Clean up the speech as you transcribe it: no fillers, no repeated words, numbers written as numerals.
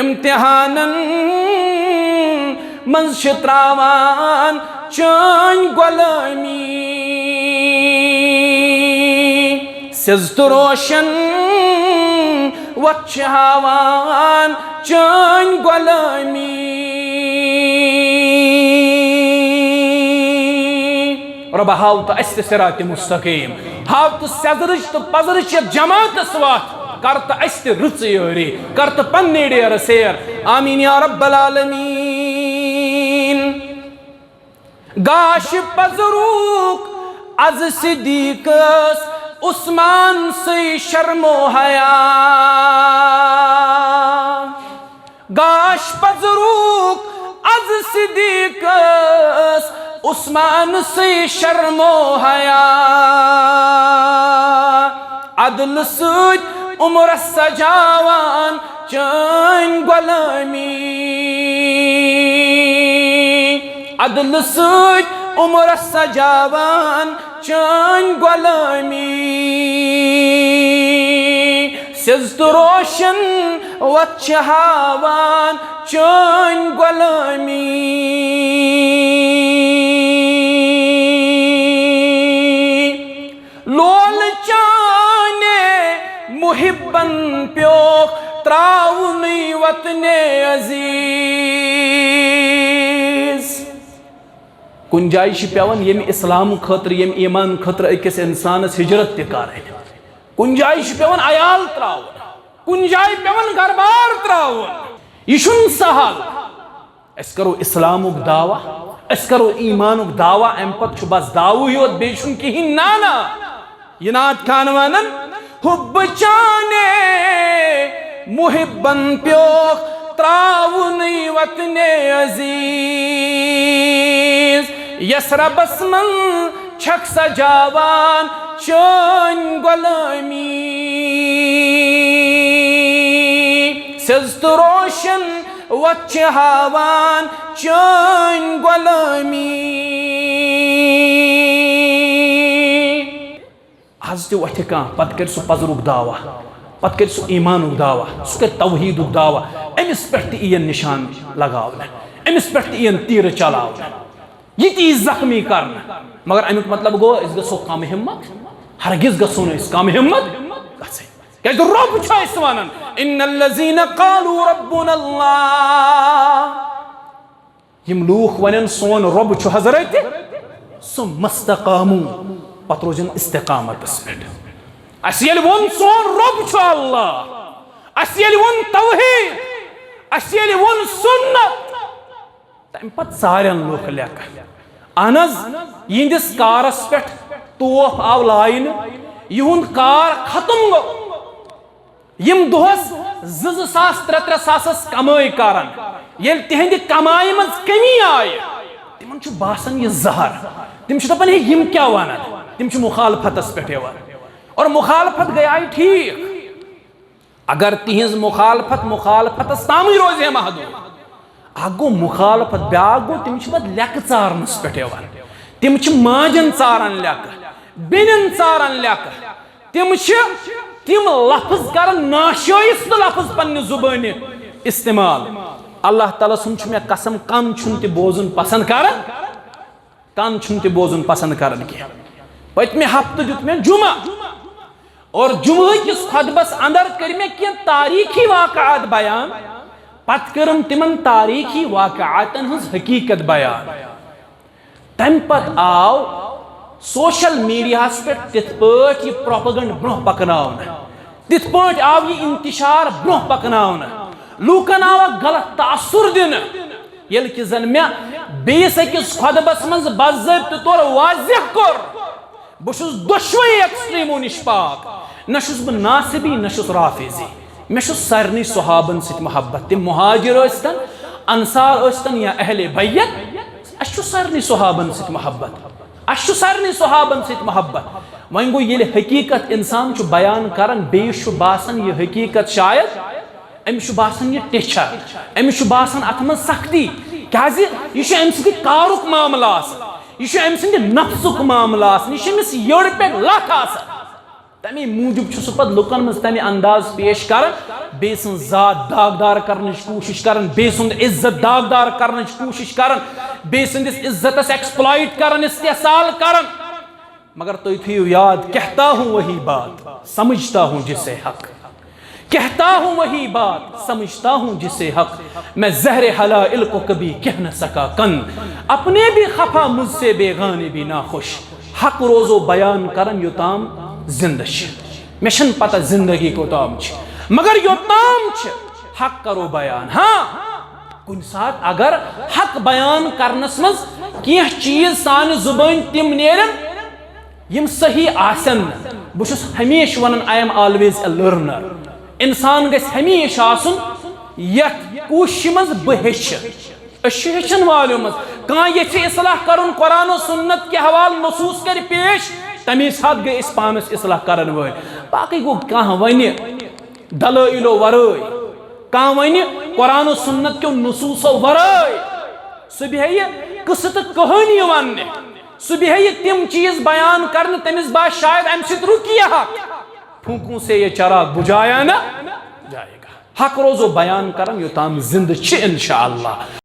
इम्तिहानन मंज त्रावान चान गुलामी सिजत रोशन वच हावान चान गुलामी रब हाव तो अस सिरात मुस्तकीम हाव तो सदरच तो पजरच जमात स्वात कर तो अस रुच योरी कर तो पन्ने डेर सेर आमीन या रब्बल आलमीन गाश पजरूक अज सिद्दीकस उस्मान से शर्मो हया गाश पजरूक अज सिद्दीकस उस्मान से शर्मो हया अदल सूद उम्र सजावान चान गुलामी अदल सूद उम्र सजावान चान गुलामी सिजत रोशन वच हावान चान गुलामी लोल चाने मुहिबन प्योख त्राउनी वतने अजीज गुंजाइश पेवन यम इस्लाम खतर यम ईमान खतर अकिस इंसानस हिजरत कर गुंजाइश पेवन अयाल त्रावन गुंजाइ पेवन घरबार त्रावन यह सहल अस करो इस्लामुक दावा अस करो ईमानुक दावा अम पत बस दावु योत बेचुन कहीं नाना यह नात खान वनन हुब चाने मुहिबन प्योख त्राउनी वतने अजीज यसरबस मन छक सजावान चान गुलामी सिजत रोशन वच हावान चान गुलामी आज तो वथ कह पत कर सह पजरुक दावा पत कर सह ईमानुक दावा सह कर तौहीदुक दावा अमिस पे इन निशान लगावन अमिस पे इन तीर चलावन यह ती जख्मी कर मगर अमुक मतलब गो अस गो कम हिम्मत हरगिज गो कम हिम्मत क्या रब वन इन्नल्लज़ीना क़ालू रब्बुनल्लाह यम लूख वन सोन रब हजरत सो मस्तकामू पत रोजन इस्तिकामतस पे अस वो सोन रब अल्लाह अस वो तौहीद अस वो सुन्नत तम पत सारन लूख लेख अहनज यिंदिस कारस पे तोफ आव लाइन युंद कार खत्म गो यम दोहस 2,000-3,000 कमाई करान ये तिहंद कमाई मज कमी आय तिमन छु बासन यह जहर तिम छु दपन यम क्या वनान तिम छु मुखालफतस पे यवान और मुखालफत गया ठीक अगर तिहंज मुखालफतस ताम रोज है महदूद अगो मुखालफत ब्याक गो तिम छु बद लेक चारनस पे यवान तिम छु माजन चारन लेक बेनन चारन लेक तिम लफ्ज कर नाशाइस्त लफ्ज पन्ने जुबानी इस्तेमाल अल्लाह ताला सुन मे कसम कन छुन ते बोजुन पसंद करन कन छुन ते बोजुन पसंद करन के पतमे हफ्ते दुत मे जुमा और जुमा किस खुतबस अंदर कर मे के तारीखी वाक़ात बयान पत करम तिमन तारीखी वाक़ातन हज हकीकत बयान तम पत आव सोशल मीडिया पे तिथ पे प्रोपेगेंड ब्रोह पकनावन तिथ पे आव यह इंतशार ब्रोह पकनावन लूकन आव गलत तासुर दिन ये कि जन मे बेस अकिस खुतबस मज बाज़ाब्त तौर वाज़ेह कोर बहु दुश्वई एक्सट्रीमो निश पाक नशुस बह नासिबी नशुस राफिजी मे सारनी सहाबन सत मोहब्बत तिम मुहाजिर अस्तन अंसार अस्तन या अहले बैत अस सारनी सहाबन सत मोहब्बत अस सारनी सहाबन सत मोहब्बत वन गो ये हकीकत इंसान बयान करान बेस बासान यह हकीकत शायद अमिस बासान यह टेछा अमिस बासान अत मज सख्ती क्या यह अम सद कारुक मामला यह अम सद नफ्सुक मामला यह अमिस योड़ पे लख तमे मूजूब सह पे लुकन मज तमे अंदाज पेश कर बे सुन जात दागदार करने कोशिश करन, बे सुन इज्जत दागदार करने कोशिश करन, बे सुंदिस इज्जतस एक्सप्लॉइट करन, इस्तेहसाल करन। मगर तुम थो याद, कहता हूं वही बात समझता हूं जिसे हक, कहता हूं वही बात समझता हूं जिसे हक। मैं जहर हलाइल को कभी कह न सका कंद, अपने भी खफा मुझसे बेगाने भी ना खुश। हक रोजो बयान करन योताम जिंद मे पता जिंदगी कोताम, मगर योताम हक करो बयान। हाँ कुन सात अगर हक बयान करनस मज कह चीज सान जुबान तिम नेरन यम सही आसन। बहुत हमेश one I am always a learner. इंसान गस हमेशा आसन यथ कोशिश मज बहन वालों मज कह ये इसलाह कर कुरान सुन्नत के हवाल नसूस कर पेश, तमी सात गई पानस इसलाह करन वो। बाकी गो कह वन दलाइलो वराय, कह वन कुरान सुन्नत के नसूसो वराय, सह बेह किस्सा कहानी वन, सह बेह तिम चीज बयान कर, तमिस बा शायद अम सत रुकी हक। फूकों से ये चराग बुझाया ना जाएगा। हक रोजो बयान करन योताम जिंद इंशाअल्लाह।